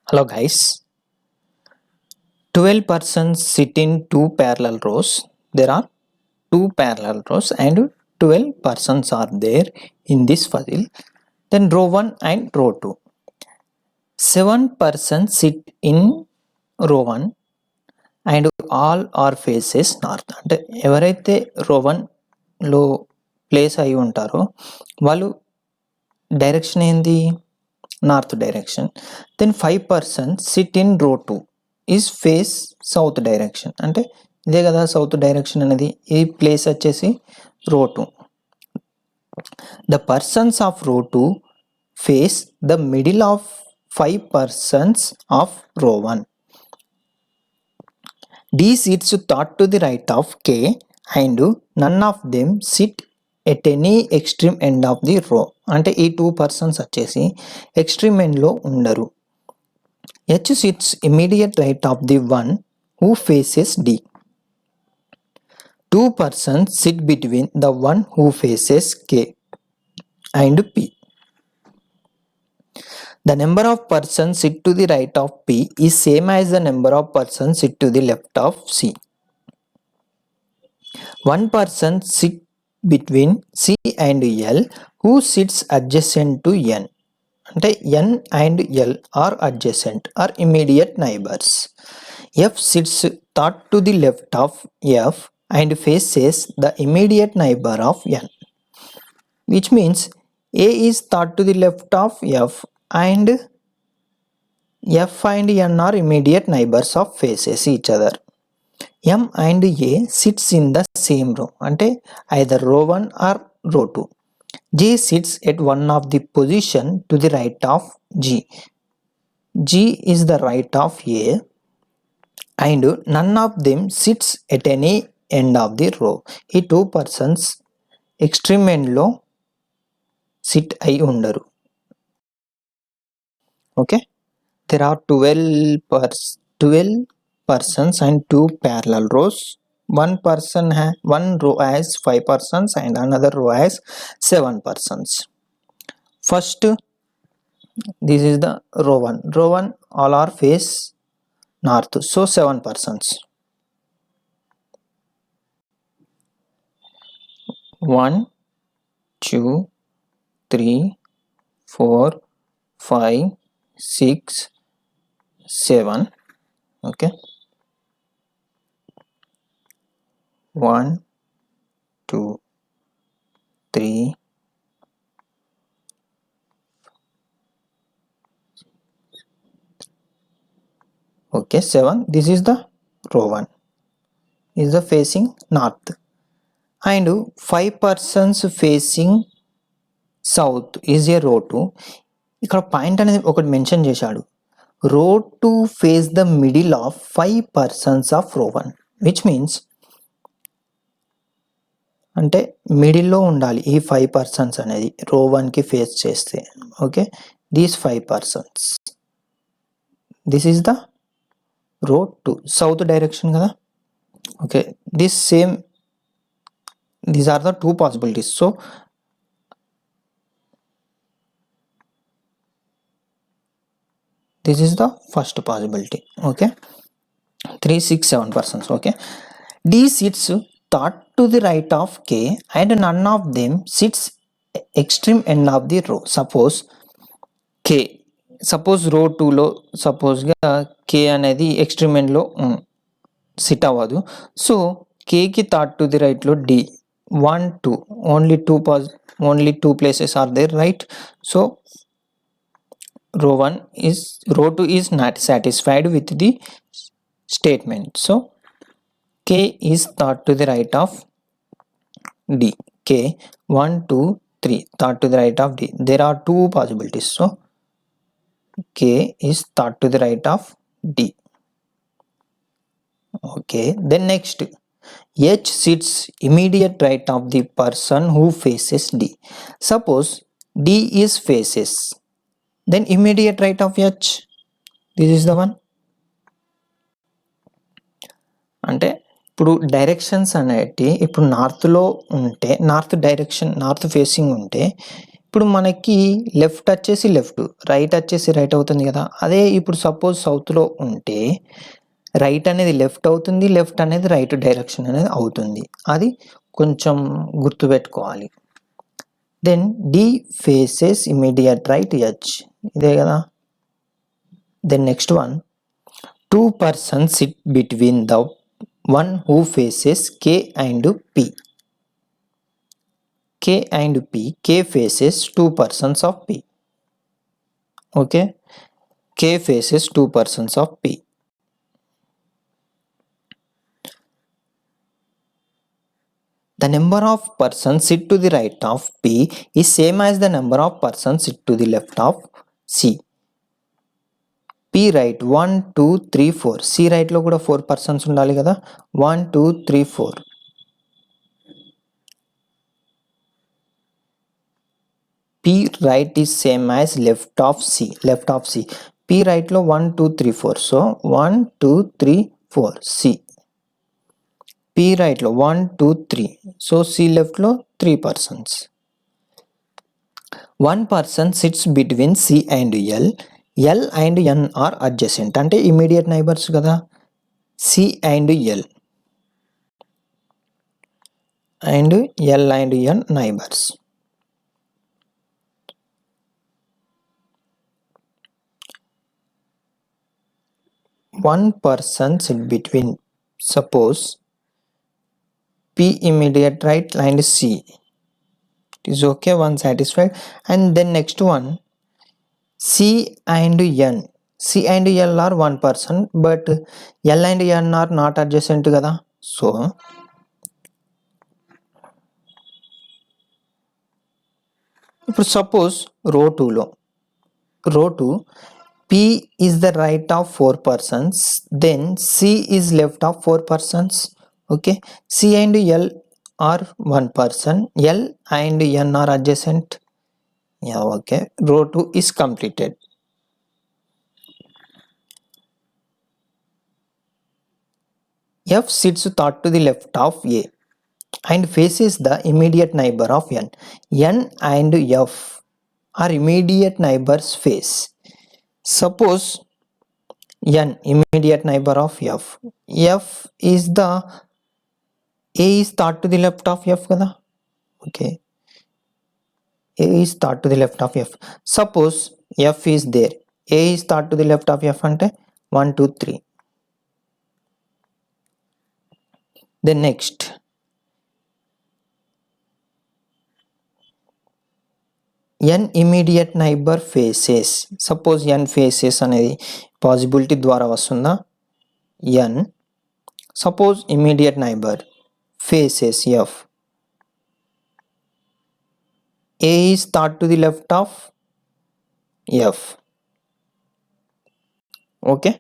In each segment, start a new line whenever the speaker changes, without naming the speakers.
Hello guys, 12 persons sit in two parallel rows. There are two parallel rows and 12 persons are there in this puzzle. Then row 1 and row 2. 7 persons sit in row 1 and all are faces north. అంటే ఎవరైతే row 1లో place అయి ఉంటారో వాళ్ళు direction ఏంది, north direction. Then 5 persons sit in row 2 is face south direction. అంటే ఇదే కదా south direction అనేది. ఈ ప్లేస్ వచ్చేసి రో 2. ద పర్సన్స్ ఆఫ్ రో 2 face the middle of 5 persons of రో 1. D sits thought to the right of K and none of them sit at any extreme end of the row. అంటే ఈ 2 persons వచ్చేసి extreme ఎండ్లో ఉండరు. H sits immediate right of the one who faces D. 2 persons sit between the one who faces K and P. The number of persons sit to the right of P is same as the number of persons sit to the left of C. One person sit between C and L who sits adjacent to N. అంటే N and L are adjacent or immediate neighbors. F sits thought to the left of F and faces the immediate neighbor of N, which means A is thought to the left of F and F and N are immediate neighbors of faces each other. M and A sits in the same row, అంటే either row 1 or row 2. J sits at one of the position to the right of G. G is the right of A and none of them sits at any end of the row. ఈ 2 persons extreme ఎండ్లో SIT అయి ఉండరు. Okay, there are 12 persons and 2 parallel rows. One row has 5 persons and another row has 7 persons. First, this is the row 1. Row 1 all are face north, so 7 persons. 1 2 3 4 5 6 7. Okay, 1 2 3 okay 7. This is the row 1 is the facing north and 5 persons facing south is a row 2. ఇక్కడ point అనేది ఒకటి mention చేశాడు, రో 2 face the middle of 5 persons of రో 1, which means అంటే మిడిల్లో ఉండాలి ఈ 5 persons అనేది రో 1కి ఫేస్ చేస్తే. Okay, these 5 persons, this is the row 2 south direction కదా. Okay, these are the 2 possibilities. So this is the first possibility. Okay, 3 6 7 persons. Okay, D sits thought to the right of K and none of them sits extreme end of the row. Suppose row 2 లో suppose గా K అనేది extreme end లో SIT అవ్వదు. So K కి thought to the right లో D 1 2 only two places are there, right? So row 2 is not satisfied with the statement, so K is thought to the right of D. K 1 2 3 thought to the right of D. There are 2 possibilities, so K is thought to the right of D. Okay, then next, H sits immediate right of the person who faces D. Suppose D is faces, then immediate right of H, this is the one. అంటే ఇప్పుడు directions అనేటి ఇప్పుడు నార్త్లో ఉంటే north direction north facing ఉంటే ఇప్పుడు మనకి left వచ్చేసి లెఫ్ట్, రైట్ వచ్చేసి రైట్ అవుతుంది కదా. అదే ఇప్పుడు సపోజ్ సౌత్లో ఉంటే రైట్ అనేది లెఫ్ట్ అవుతుంది, లెఫ్ట్ అనేది రైట్ డైరెక్షన్ అనేది అవుతుంది. అది కొంచెం గుర్తుపెట్టుకోవాలి. Then the faces immediate right H, ఇదే కదా. Then next one, 2 persons sit between the one who faces K and P. K and P, K faces 2 persons of P. Okay, K faces 2 persons of P. The number of persons sit to the right of P is same as the number of persons sit to the left of C. P right 1 2 3 4, C right లో కూడా 4 persons ఉండాలి కదా. 1 2 3 4. P right is same as left of C, left of C. P right లో 1 2 3 4, so 1 2 3 4 C. P right లో 1 2 3, so C left లో 3 persons. One person sits between C and L. L and N are adjacent, అంటే immediate neighbors కదా. C and L and L and N neighbors. One person sit between, suppose P immediate right and C. It is okay, one satisfied. And then next one, C and N. C and L are one person, but L and N are not adjacent కదా. So ఇప్పుడు suppose రో 2లో, రో 2 P is the right of 4 persons, then C is left of 4 persons. Okay, C and L are one person, L and N are adjacent. Yeah, okay, row 2 is completed. F sits third to the left of A and faces the immediate neighbor of N. N and F are immediate neighbors face. Suppose N immediate neighbor of F. F is the A is third to the left of F kada. Okay, A is third to the left of F. Suppose F is there, A is third to the left of F ante 1 2 3. Then next, N immediate neighbor faces. Suppose N faces అనేది possibility ద్వారా వస్తుందా. N suppose immediate neighbor faces F. A is third to the left of F. Okay,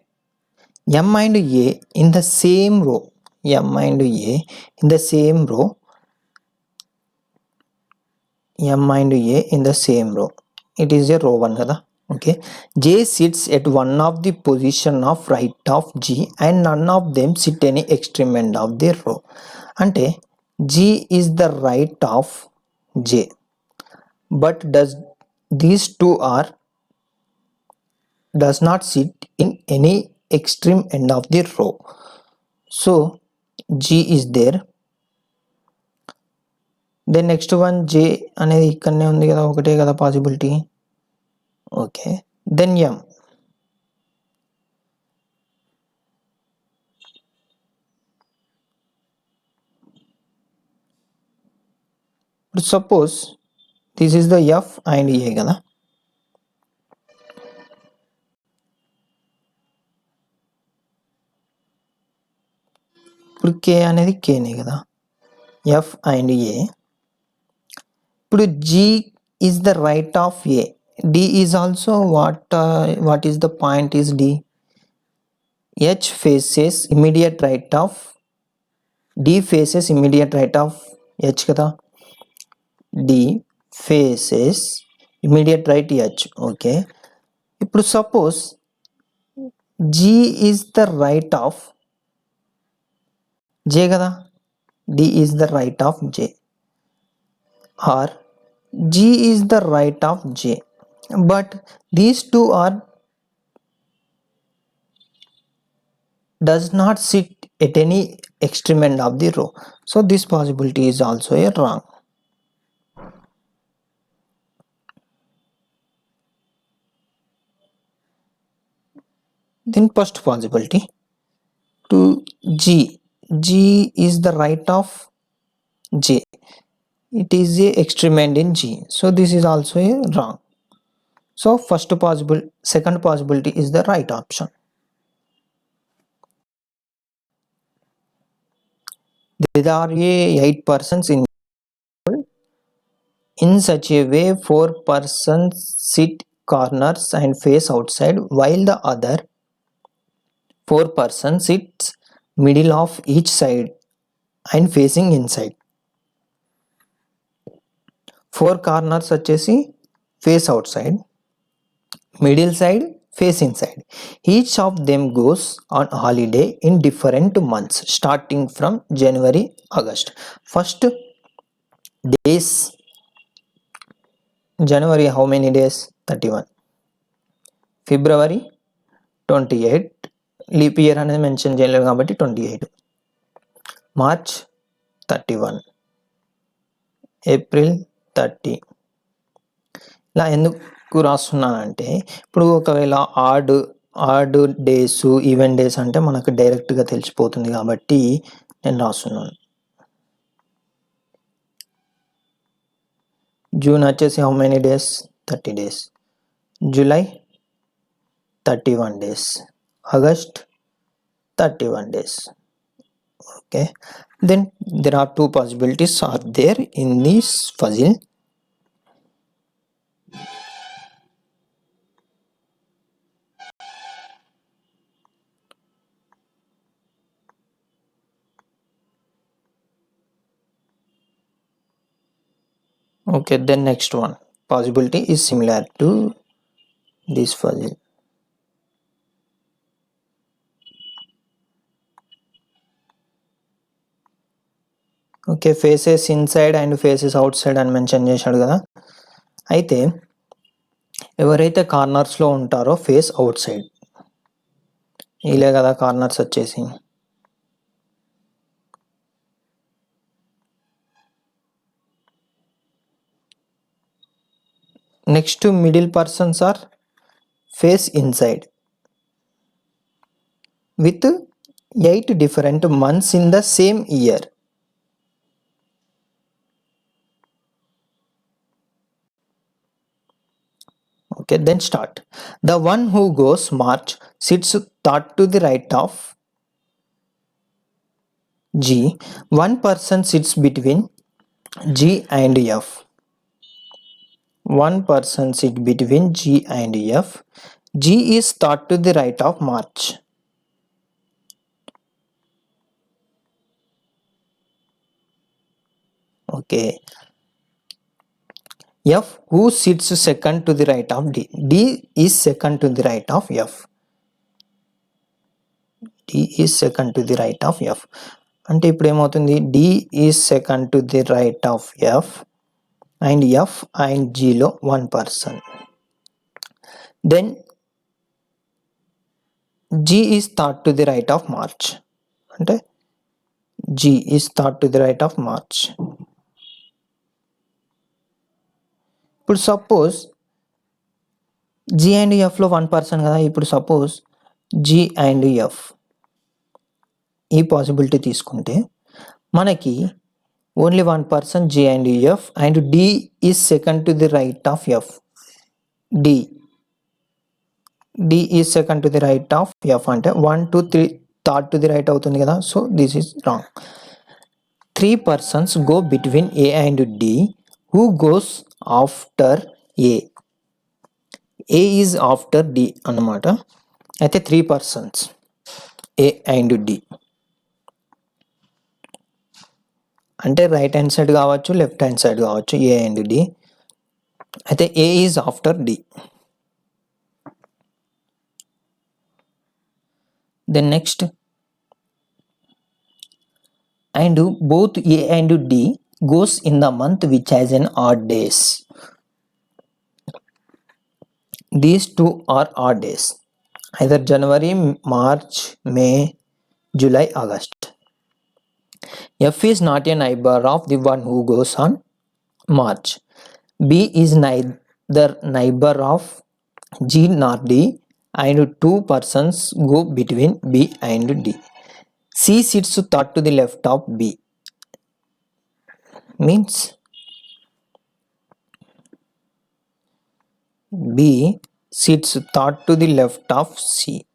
M and A in the same row. M and A in the same row. M and A in the same row. It is a row 1 kada. Okay, J sits at one of the position of right of G and none of them sit any extreme end of the row. అంటే G is the right of J, but these two are does not sit in any extreme end of the row. So G is there. Then next one, J అనేది ఇక్కడనే ఉంది కదా, ఒకటే కదా possibility. Okay, then M. ఇప్పుడు suppose this is the F and A కదా. ఇప్పుడు K అనేది Kనే కదా, F అండ్ A. ఇప్పుడు G is the right of A. D is also what is the point is D. H faces immediate right of D faces immediate right of H కదా. D faces immediate right H. Okay, ఇప్పుడు suppose G is the right of J కదా. D is the right of J, or G is the right of J, but these two are does not sit at any extreme end of the row, so this possibility is also a wrong. Then first possibility to G is the right of J, it is a extreme end in G, so this is also a wrong. So second possibility is the right option. There are 8 persons in such a way 4 persons sit corners and face outside, while the other 4 persons sits middle of each side and facing inside. 4 corners వచ్చేసి face outside, middle side face inside. Each of them goes on holiday in different months starting from January August. First days, January how many days? 31. February 28, leap year అనేది mention చేయలేదు కాబట్టి 28. March 31, April 30. ఇలా ఎందుకు రాస్తున్నానంటే ఇప్పుడు ఒకవేళ odd days even days అంటే మనకు డైరెక్ట్గా తెలిసిపోతుంది కాబట్టి నేను రాస్తున్నాను. జూన్ వచ్చేసి how many days? 30 days. July 31 days. August 31 days. Okay, then there are 2 possibilities are there in this puzzle. Okay, then next one possibility is similar to this puzzle. Okay, faces inside and faces out side అని mention చేశాడు కదా. అయితే ఎవరైతే కార్నర్స్లో ఉంటారో face out side, ఇలే కదా corners వచ్చేసి. Next middle persons are face inside with 8 different months in the same year. Okay, then start. The one who goes March sits third to the right of G. One person sits between G and F. One person sits between G and F. G is third to the right of March. Okay. F who sits second to the right of D. D is second to the right of F. D is second to the right of F. అంటే ఇప్పుడు ఏమవుతుంది? D is second to the right of F and F and G లో 1 person. Then G is third to the right of March. అంటే G is third to the right of March. ఇప్పుడు suppose G and Fలో 1 person కదా. ఇప్పుడు suppose G and F ఈ possibility తీసుకుంటే మనకి only 1 person G and F and D is second to the right of F. D is second to the right of F అంటే 1 2 3 third to the right అవుతుంది కదా. So this is wrong. 3 persons go between A and D. Who goes after A? A is after D అన్నమాట. అయితే 3 persons A and D అంటే right hand side కావచ్చు, left hand side కావచ్చు, A and D. అయితే A is after D. Then next, and both A and D goes in the month which has an odd days. These two are odd days, either January, March, May, July, August. F is not a neighbor of the one who goes on March. B is neither neighbor of G nor D, and two persons go between B and D. C sits third to the left of B. Means B sits third to the left of C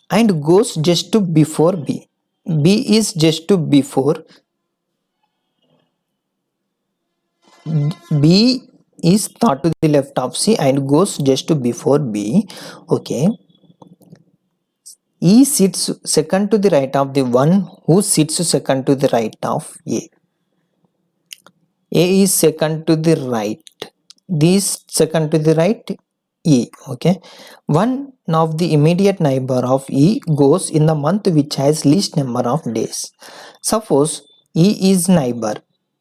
and goes just to before B. B is just to before. B is third to the left of C and goes just to before B. Okay. E sits second to the right of the one who sits second to the right of A. A is second to the right. This second to the right, E. Okay. One of the immediate neighbor of E goes in the month which has least number of days. Suppose E is neighbor.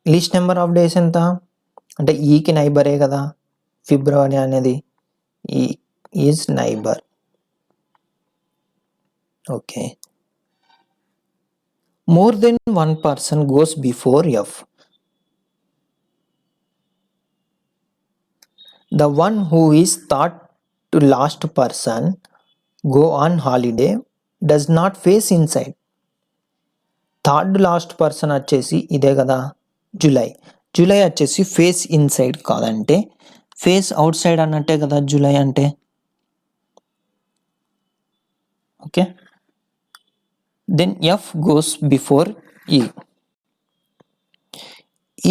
Least number of days ఎంత అంటే ఈకి నైబరే కదా ఫిబ్రవరి అనేది. ఈ is neighbour. Okay. More than one person goes before F. The one who is thought to last person go on holiday does not face inside. Third last person వచ్చేసి ఇదే కదా July. July వచ్చేసి ఫేస్ ఇన్సైడ్ కాదంటే face outside అన్నట్టే కదా July అంటే. Okay. Then F goes before E.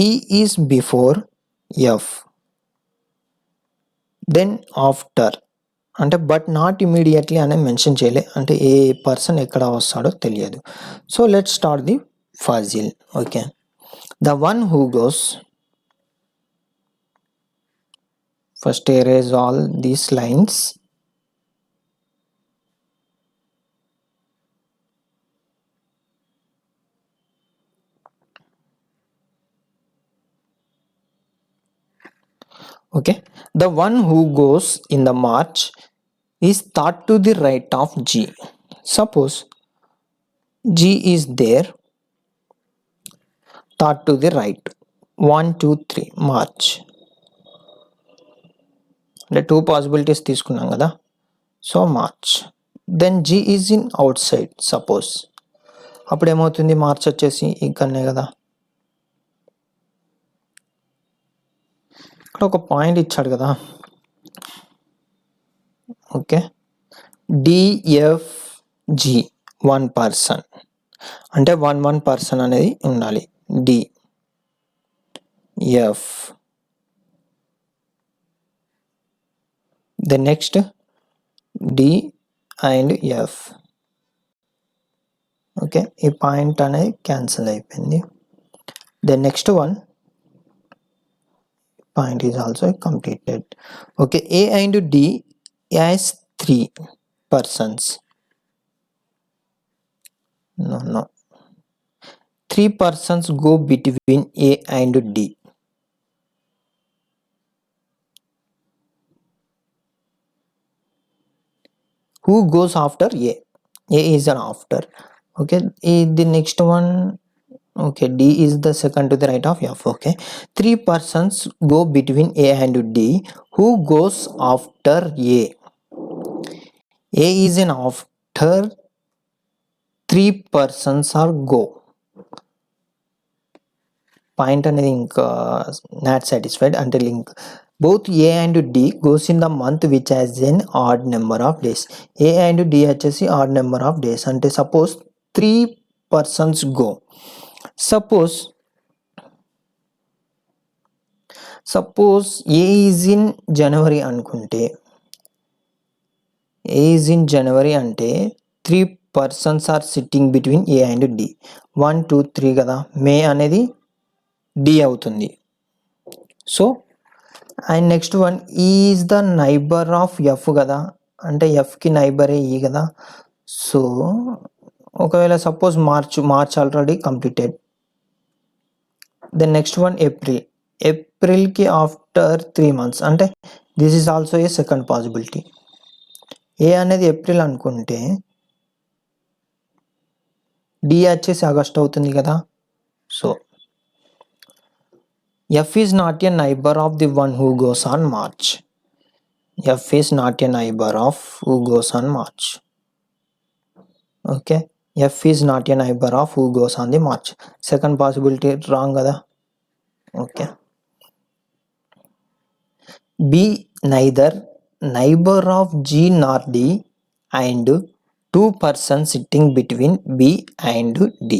E is before F. Then after అంటే but not immediately అనే మెన్షన్ చేయలే, అంటే ఏ పర్సన్ ఎక్కడ వస్తాడో తెలియదు. So let start the puzzle. Okay. The one who goes, first erase all these lines. Okay. The one who goes in the March is thought to the right of G. Suppose G is there, thought to the right. 1, 2, 3 March. The two possibilities తీసుకున్నాం కదా. So March. Then G is in outside suppose. అప్పుడు ఏమవుతుంది, March వచ్చేసి ఇక్కడనే కదా. ఇక్కడ ఒక point ఇచ్చాడు కదా. ఓకే. DFG వన్ పర్సన్ అంటే వన్ పర్సన్ అనేది ఉండాలి. DF. The next D and F. Okay. ఈ పాయింట్ అనేది క్యాన్సిల్ అయిపోయింది. The next one point is also completed. Okay. A and D has 3 persons. No. 3 persons go between A and D. Who goes after A? A is an after. Okay. The next one. Okay, D is the second to the right of F. Okay. 3 persons go between A and D. Who goes after A? A is an after. 3 persons are go. Point అనేది ఇంకా not satisfied until link. Both A and D goes in the month which has an odd number of days. A and D వచ్చేసి odd number of days. అంటే suppose 3 persons go. Suppose A is in January అనుకుంటే, A is in January అంటే 3 persons are sitting between A and D. 1, 2, 3 కదా. మే అనేది D అవుతుంది. So and next one is the neighbour of F కదా, అంటే ఎఫ్కి నైబరే ఈ కదా. సో ఒకవేళ suppose March already completed. The next one April ఏప్రిల్కి ఆఫ్టర్ 3 months అంటే this is also a second possibility. A అనేది ఏప్రిల్ అనుకుంటే డి వచ్చేసి ఆగస్ట్ అవుతుంది కదా. So F is not a neighbour of the one who goes on March. F is not a neighbour of who goes on March. Okay, F is not a neighbour of who goes on the March. Second possibility wrong కదా. Okay, B neither neighbour of G nor D and two persons sitting between B and D.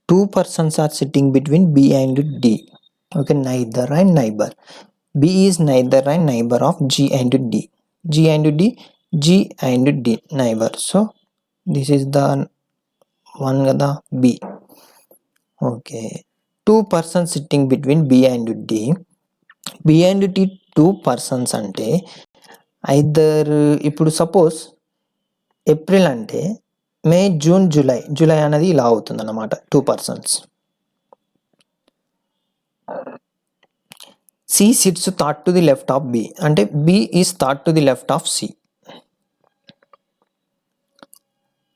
Two persons are sitting between B and D. Okay, neither and neighbor. B is neither and neighbor of G and D. G and D, G and D neighbor. So this is the one the B. Okay, two persons sitting between B and D. B and D two persons అంటే either ఇప్పుడు suppose April అంటే May June July అనేది ఇలా అవుతుంది అన్నమాట. Two persons. C sits థాట్ to the left of B అంటే B is థాట్ to the left of C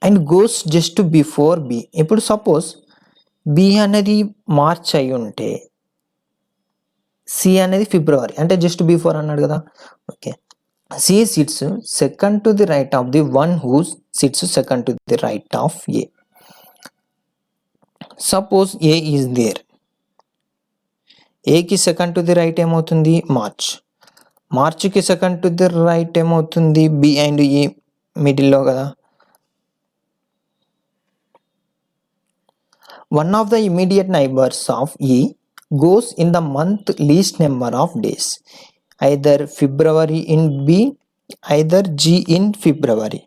and goes just before B. ఇప్పుడు సపోజ్ బి అనేది మార్చ్ అయి ఉంటే సి అనేది ఫిబ్రవరి అంటే జస్ట్ బిఫోర్ అన్నాడు కదా. Okay, C sits second to the right of the one who sits second to the right of A. Suppose A is there. ఏకి second to the right ఏమవుతుంది March. మార్చ్కి second to the right ఏమవుతుంది B and E మిడిల్లో కదా. One of the immediate neighbours of E goes in the month least number of days, either February in B, either G in February.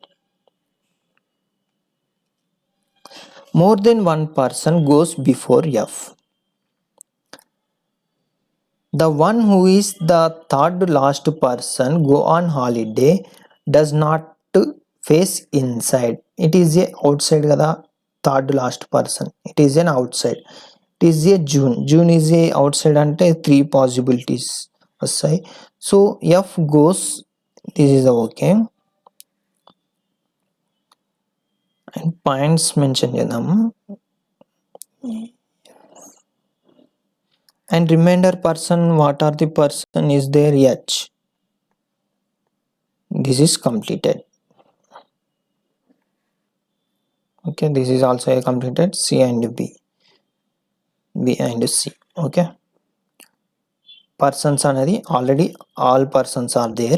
More than one person goes before F. The one who is the third last person go on holiday does not face inside. It is a outside kada. Third last person, it is an outside. It is a June is a outside అంటే 3 possibilities వస్తాయి. So F goes, this is okay. And points mention చేద్దాము. And reminder person, what are the person is there H. This is completed. Okay, this is also a completed C and B and C. Okay, persons అనేది already all persons are there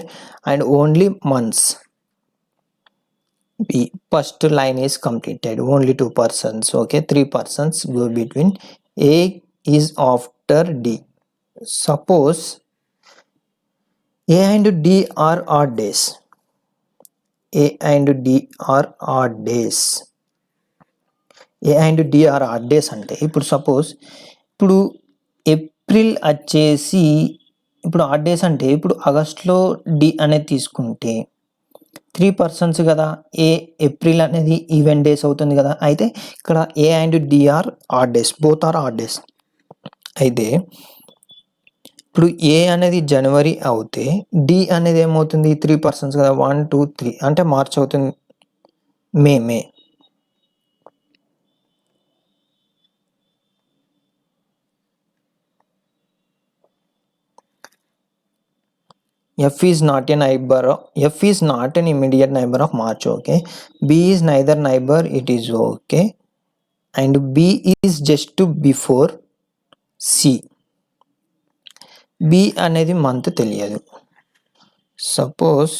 and only months. B first line is completed, only two persons. Okay, three persons go between. A is after D. Suppose A and D are odd days. A and D are odd days. A and D are odd days అంటే ఇప్పుడు suppose ఇప్పుడు April వచ్చేసి ఇప్పుడు odd days అంటే ఇప్పుడు ఆగస్ట్లో D అనేది తీసుకుంటే 3 persons కదా. ఏప్రిల్ అనేది ఈవెన్ డేస్ అవుతుంది కదా. అయితే ఇక్కడ A and D are odd days, both are odd days. అయితే ఇప్పుడు ఏ అనేది జనవరి అవుతే డి అనేది ఏమవుతుంది 3 persons కదా. 1 2 3 అంటే మార్చ్ అవుతుంది. మే F is not a neighbor. F is not an immediate neighbor of March. Okay, B is neither neighbor, it is okay, and B is just before C. B అనేది month తెలియదు. Suppose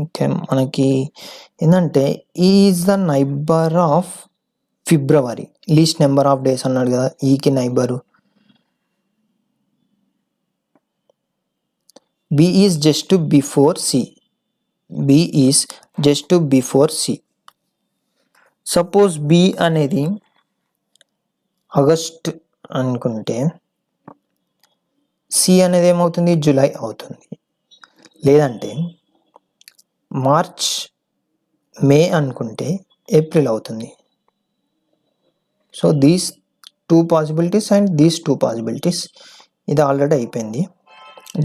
okay, మనకి ఏంటంటే is the neighbour of February, least number of days అన్నాడు కదా. ఈకి neighbour. B is just before C. B is just before C. Suppose B అనేది August అనుకుంటే C అనేది ఏమవుతుంది జూలై అవుతుంది. లేదంటే మార్చ్ మే అనుకుంటే ఏప్రిల్ అవుతుంది. So these 2 possibilities and these 2 possibilities. ఇది ఆల్రెడీ అయిపోయింది,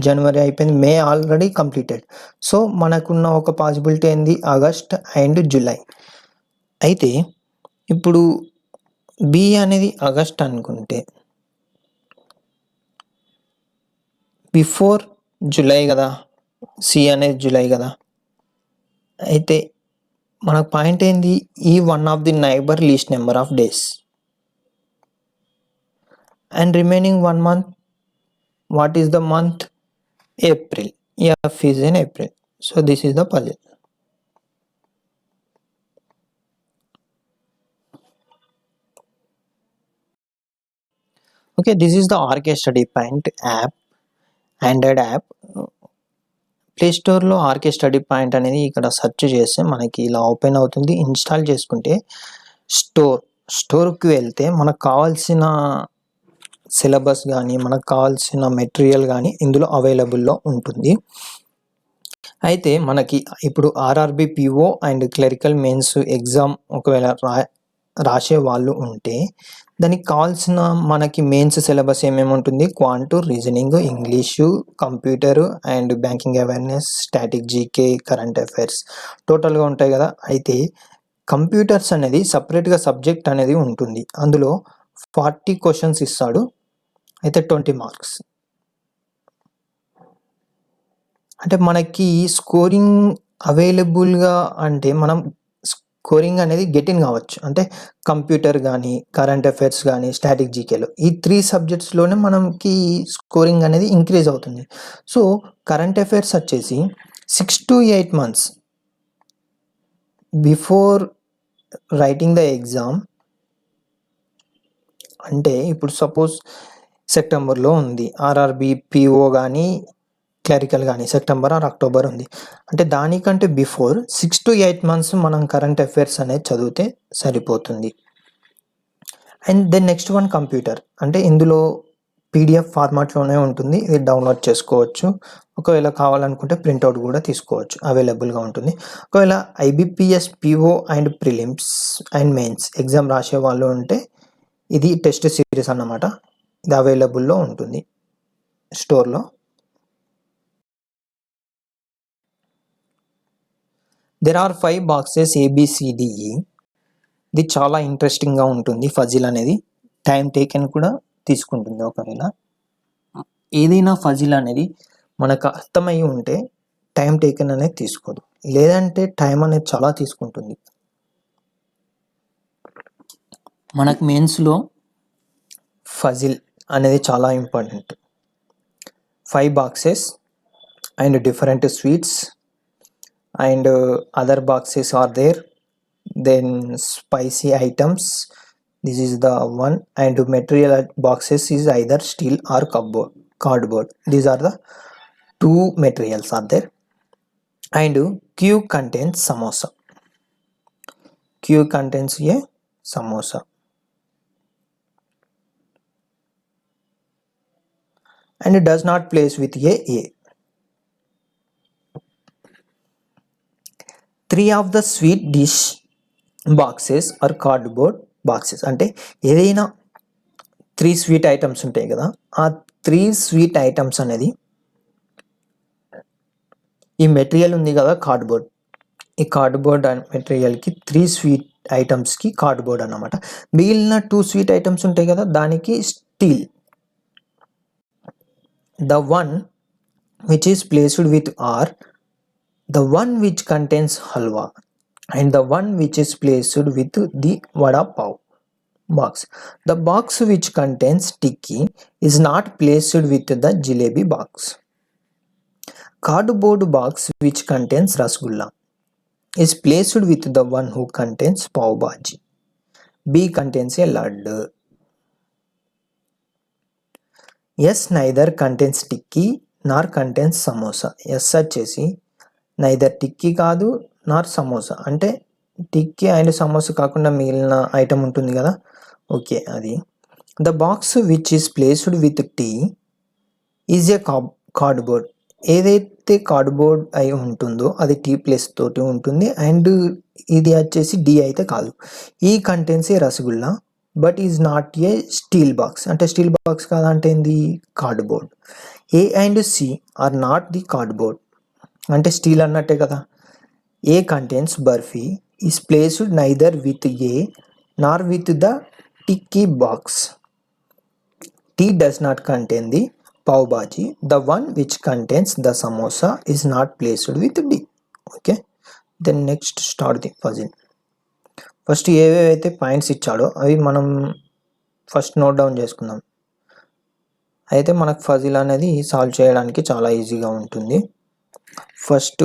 జనవరి అయిపోయింది, మే ఆల్రెడీ కంప్లీటెడ్. సో మనకున్న ఒక పాసిబిలిటీ ఏంది, ఆగస్ట్ అండ్ జూలై. అయితే ఇప్పుడు బి అనేది ఆగస్ట్ అనుకుంటే బిఫోర్ జూలై కదా, సి అనేది జూలై కదా. అయితే మన పాయింట్ ఏంది, ఈ one of the neighbour least number of days and remaining 1 month. What is the month? April. F is in April. So this is the puzzle. Okay, this is the RK Study Point app, Android app. Play స్టోర్లో RK study point అనేది ఇక్కడ search చేస్తే మనకి ఇలా open అవుతుంది. Install చేసుకుంటే స్టోర్కి వెళ్తే మనకు కావాల్సిన సిలబస్ కానీ మనకు కావాల్సిన మెటీరియల్ కానీ ఇందులో అవైలబుల్లో ఉంటుంది. అయితే మనకి ఇప్పుడు RRB PO and clerical mains exam ఒకవేళ రాసే వాళ్ళు ఉంటే దానికి కావాల్సిన మనకి మెయిన్స్ సిలబస్ ఏమేమి ఉంటుంది, quant, reasoning, English, computer and banking awareness, static, GK, current affairs టోటల్గా ఉంటాయి కదా. అయితే కంప్యూటర్స్ అనేది సపరేట్గా సబ్జెక్ట్ అనేది ఉంటుంది. అందులో 40 క్వశ్చన్స్ ఇస్తాడు, అయితే 20 మార్క్స్. అంటే మనకి స్కోరింగ్ అవైలబుల్గా అంటే మనం స్కోరింగ్ అనేది గెటిన్ కావచ్చు. అంటే కంప్యూటర్ కానీ, కరెంట్ అఫైర్స్ కానీ, స్టాటిక్, జీకేలో ఈ 3 సబ్జెక్ట్స్లోనే మనకి స్కోరింగ్ అనేది ఇంక్రీజ్ అవుతుంది. సో కరెంట్ అఫైర్స్ వచ్చేసి 6 to 8 months before writing the exam. అంటే ఇప్పుడు సపోజ్ సెప్టెంబర్లో ఉంది ఆర్ఆర్బి పిఓ కానీ క్లరికల్ కానీ, సెప్టెంబర్ ఆర్ అక్టోబర్ ఉంది అంటే దానికంటే బిఫోర్ 6 to 8 months మనం కరెంట్ అఫైర్స్ అనేది చదివితే సరిపోతుంది. And then next one computer. అంటే ఇందులో పీడిఎఫ్ ఫార్మాట్లోనే ఉంటుంది, ఇది డౌన్లోడ్ చేసుకోవచ్చు. ఒకవేళ కావాలనుకుంటే ప్రింట్అవుట్ కూడా తీసుకోవచ్చు, అవైలబుల్గా ఉంటుంది. ఒకవేళ IBPS PO and prelims and mains exam రాసే వాళ్ళు ఉంటే ఇది టెస్ట్ సిరీస్ అన్నమాట, ఇది అవైలబుల్లో ఉంటుంది స్టోర్లో. There are 5 boxes ABCDE. ఇది చాలా ఇంట్రెస్టింగ్గా ఉంటుంది. ఫజిల్ అనేది టైం టేకెన్ కూడా తీసుకుంటుంది. ఒకవేళ ఏదైనా ఫజిల్ అనేది మనకు అర్థమై ఉంటే టైం టేకెన్ అనేది తీసుకోదు, లేదంటే టైం అనేది చాలా తీసుకుంటుంది. మనకు మెయిన్స్లో ఫజిల్ అనేది చాలా important. 5 boxes and different sweets and other boxes are there, then spicy items, this is the one, and material boxes is either steel or cardboard. These are the 2 materials are there. And Q contains samosa. Q contains a samosa. And it does not place with a. 3 of the sweet dish boxes are cardboard boxes. అంటే ఏదైనా 3 sweet items ఉంటాయి కదా, ఆ 3 sweet items అనేది ఈ material ఉంది కదా cardboard, ఈ కార్డ్బోర్డ్ మెటీరియల్కి 3 స్వీట్ ఐటమ్స్కి కార్డ్బోర్డ్ అన్నమాట. మిగిలిన 2 స్వీట్ ఐటమ్స్ ఉంటాయి కదా దానికి steel. The one which is placed with are the one which contains halwa and the one which is placed with the vada pav box. The box which contains tikki is not placed with the jalebi box. Cardboard box which contains rasgulla is placed with the one who contains pav bhaji. B contains a laddu. S neither contains tikki nor contains samosa. S వచ్చేసి neither టిక్కీ కాదు నార్ సమోసా. అంటే టిక్కీ and samosa కాకుండా మిగిలిన item ఉంటుంది కదా, okay అది. The box which is placed with T is a cardboard. ఏదైతే cardboard అయి ఉంటుందో అది టీ ప్లస్ తోటి ఉంటుంది అండ్ ఇది వచ్చేసి డి అయితే కాదు. E contains a rasgulla but is not a steel box. అంటే స్టీల్ బాక్స్ కాదంటే ఏంది cardboard. A and C are not the cardboard అంటే స్టీల్ అన్నట్టే కదా. A contains barfi is placed neither with A nor with the tikki box. T does not contain the pav bhaji. The one which contains the samosa is not placed with D. Okay, then next start the puzzle. First ఏవేవైతే points ఇచ్చాడో అవి మనం first note down చేసుకుందాం. అయితే మనకు ఫజిల్ అనేది solve చేయడానికి చాలా ఈజీగా ఉంటుంది. First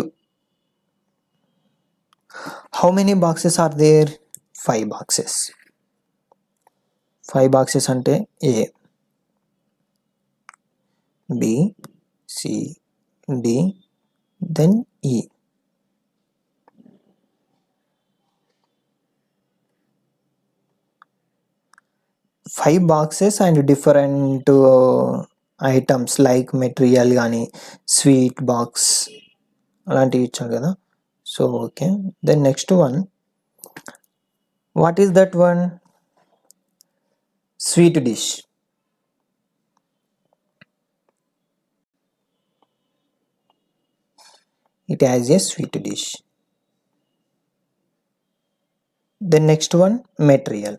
how many boxes are there? 5 boxes. 5 boxes అంటే A, B, C, D, then E. Five boxes and different items like material కానీ స్వీట్ బాక్స్ అలాంటివి ఇచ్చారు కదా. So okay, then next one, what is that one? Sweet dish. It has a sweet dish. Then next one, material.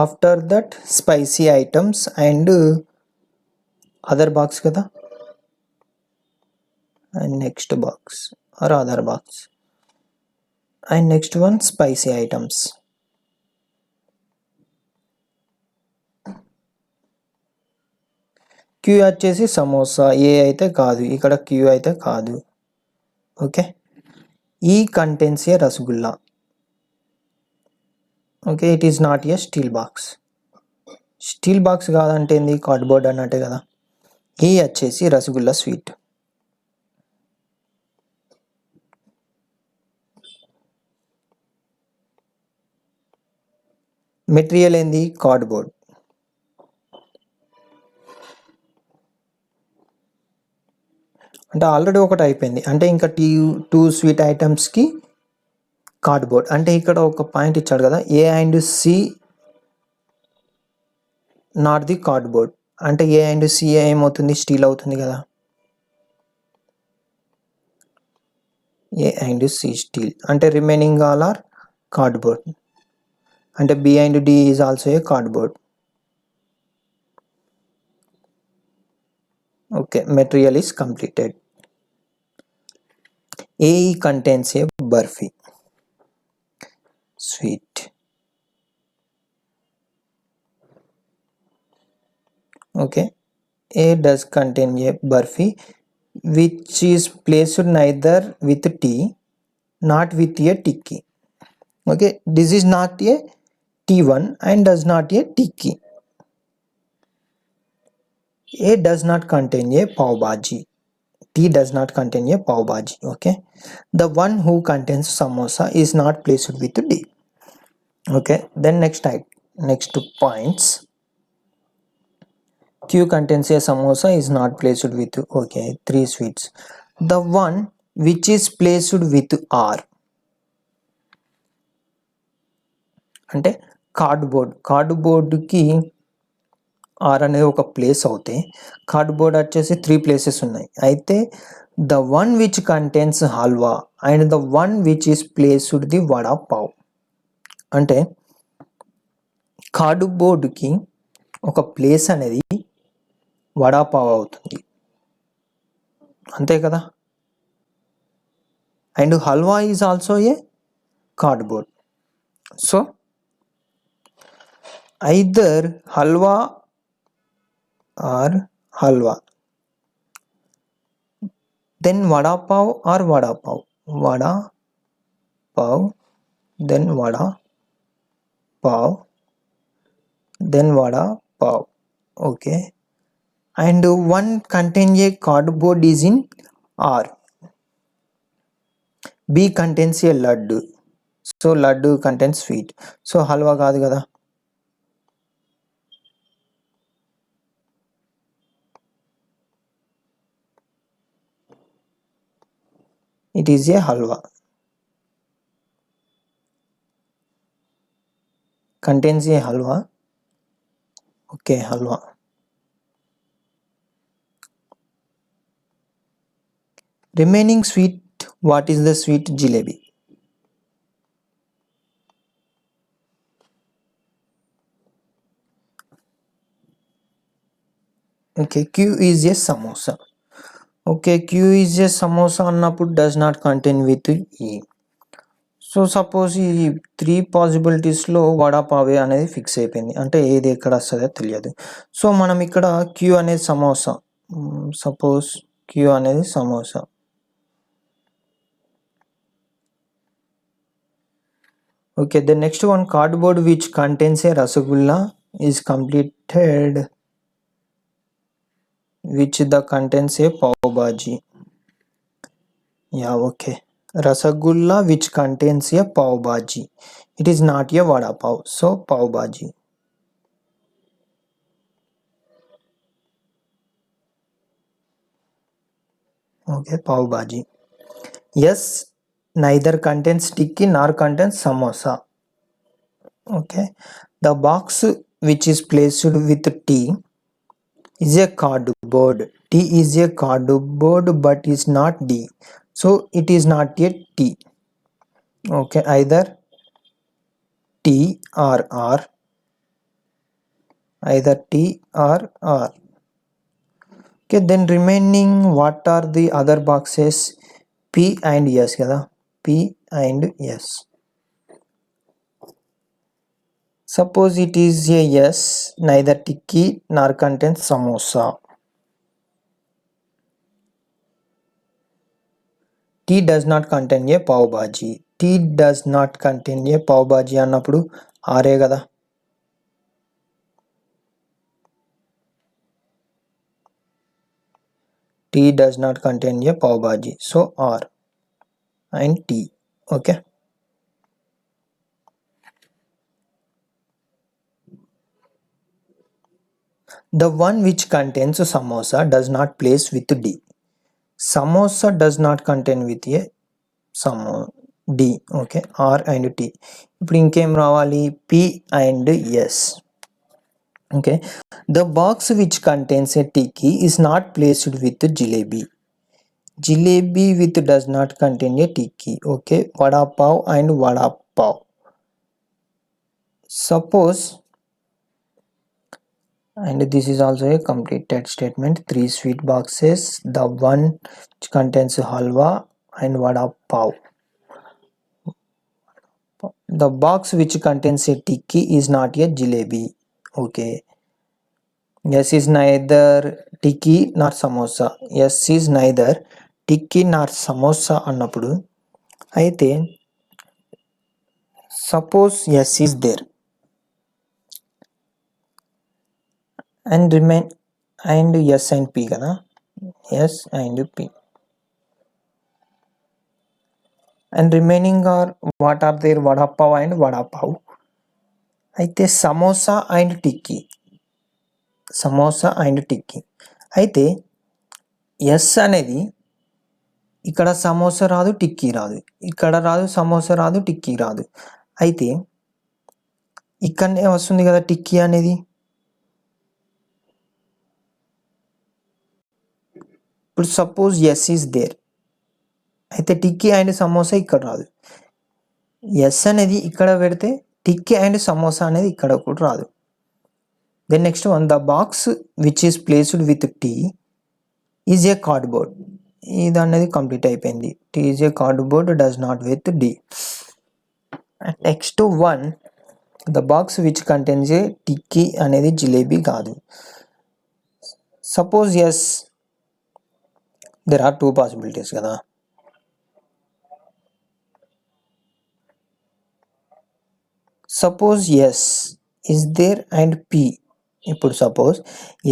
After that spicy items and other box kada, and next box or other box, and next one spicy items. Q వచ్చేసి సమోసా, ఏ అయితే కాదు, ఇక్కడ queue అయితే కాదు. Okay, ఈ contains a rasgulla. Okay, it is not a steel box. Steel box కాదంటే ఏంది cardboard అన్నట్టే కదా. ఈ వచ్చేసి రసగుల్లా స్వీట్. మెటీరియల్ ఏంది కార్డ్బోర్డ్. అంటే ఆల్రెడీ ఒకటి అయిపోయింది, అంటే ఇంకా టూ స్వీట్ ఐటమ్స్కి కార్డ్బోర్డ్. అంటే ఇక్కడ ఒక పాయింట్ ఇచ్చాడు కదా, A and C not the cardboard. అంటే ఏ అండ్ సి ఏమవుతుంది, స్టీల్ అవుతుంది కదా. ఏ అండ్ సి స్టీల్ అంటే రిమైనింగ్ ఆల్ ఆర్ కార్డ్బోర్డ్. అంటే B and D is also a cardboard. Okay, material is completed. A contains a burfi, sweet. Okay, A does contain a burfi which is placed neither with tea not with a tikki. Okay, this is not a T1 and does not a tikki. A does not contain a pav bhaji. T does not contain a pav bhaji. Okay, the one who contains samosa is not placed with D. Okay, then next points. Q contains a samosa is not placed with, okay, 3 sweets. The one which is placed with R అంటే కార్డ్బోర్డ్కి are అనేది ఒక place అవుతే cardboard వచ్చేసి 3 places ఉన్నాయి. అయితే the one which contains halwa and the one which is placed the vada pav. అంటే కార్డ్బోర్డ్కి ఒక ప్లేస్ అనేది వడాపావ్ అవుతుంది, అంతే కదా. And halwa is also a cardboard. So either halwa or halwa, then vada pav or vada pav, vada pav, then vada pav, then vada pav. Okay, and one contains a cardboard is in R. B contains a laddu. సో laddu content sweet. So halwa కాదు కదా. It is a halwa. Contains a halwa. Okay, halwa. Remaining sweet, what is the sweet? Jalebi. Okay, Q is a samosa. Okay, Q is a samosa అన్నప్పుడు does not contain with E. So suppose E 3 పాసిబిలిటీస్లో వడాపావే అనేది fix అయిపోయింది, అంటే ఏది ఎక్కడ వస్తుందో తెలియదు. సో మనం ఇక్కడ క్యూ అనేది సమోసా, సపోజ్ క్యూ అనేది samosa. Okay, the next one, cardboard which contains A rasgulla is completed which the contains a pav bhaji. Yeah, okay. Rasagulla which contains a pav bhaji. It is not a vada pav, so pav bhaji. Okay, pav bhaji. Yes, neither contains tikki nor contains samosa. Okay, the box which is placed with tea is a cardboard. T is a cardboard but is not D, so it is not a T. Okay, either T or R, either T or R. Okay, then remaining what are the other boxes? P and S kada, P and S. Suppose it is a yes, neither tikki nor contains samosa. T does not contain a pav bhaji. T does not contain a pav bhaji అన్నప్పుడు ఆరే కదా. T does not contain a pav bhaji, so R and T. Okay. The one which contains samosa does not place with D. Samosa does not contain with a D. Okay, R and T. ఇప్పుడు ఇంకేం రావాలి? P and S. Okay, the box which contains a tikki is not placed with jalebi. Jalebi with does not contain a tikki. Okay, vada pav and vada pav. Suppose, and this is also a completed statement, 3 sweet boxes, the one which contains halwa and vada pav. The box which contains a tikki is not a jalebi. Okay, yes is neither tikki nor samosa. Yes is neither tikki nor samosa అన్నప్పుడు అయితే suppose yes is there and remain and S and P కదా, S and P, and remaining are what are there? Vada pav and vada pav. అయితే samosa and tikki, samosa and tikki. అయితే S అనేది ఇక్కడ సమోసా రాదు, టిక్కీ రాదు, ఇక్కడ రాదు, సమోసా రాదు, టిక్కీ రాదు. అయితే ఇక్కడనే వస్తుంది కదా టిక్కీ అనేది. ఇప్పుడు సపోజ్ ఎస్ ఈజ్ దేర్, అయితే టిక్కీ అండ్ సమోసా ఇక్కడ రాదు. ఎస్ అనేది ఇక్కడ పెడితే టిక్కీ అండ్ సమోసా అనేది ఇక్కడ కూడా రాదు. Then next one, the box which is placed with T is a cardboard. ఇది అనేది కంప్లీట్ అయిపోయింది. T is a cardboard does not with D. Next one, the box which contains a tikki అనేది జిలేబీ కాదు. Suppose S, there are 2 possibilities కదా. Suppose S is there and P. ఇప్పుడు suppose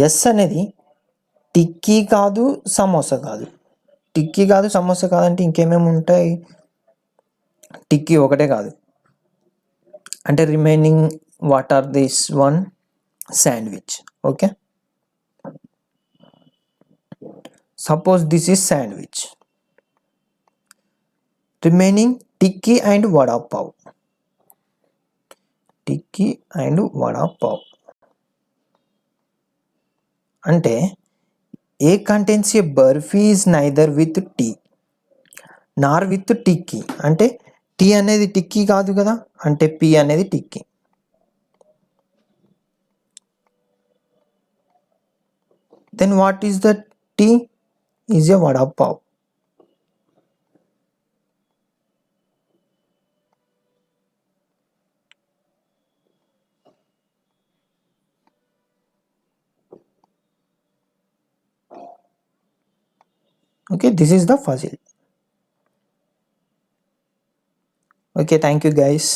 S అనేది టిక్కీ కాదు, సమోసా కాదు. టిక్కీ కాదు, సమోసా కాదంటే ఇంకేమేమి ఉంటాయి? టిక్కీ ఒకటే కాదు, అంటే remaining what are this one sandwich. Okay, suppose this is sandwich, remaining tikki and vada pav. Tikki and vada pav అంటే A contains a burfi is neither with tea nor with tikki. అంటే tea అనేది టిక్కీ కాదు కదా, అంటే P అనేది టిక్కీ. Then what is the tea? Is a vada pav. Okay, this is the puzzle. Okay, thank you guys.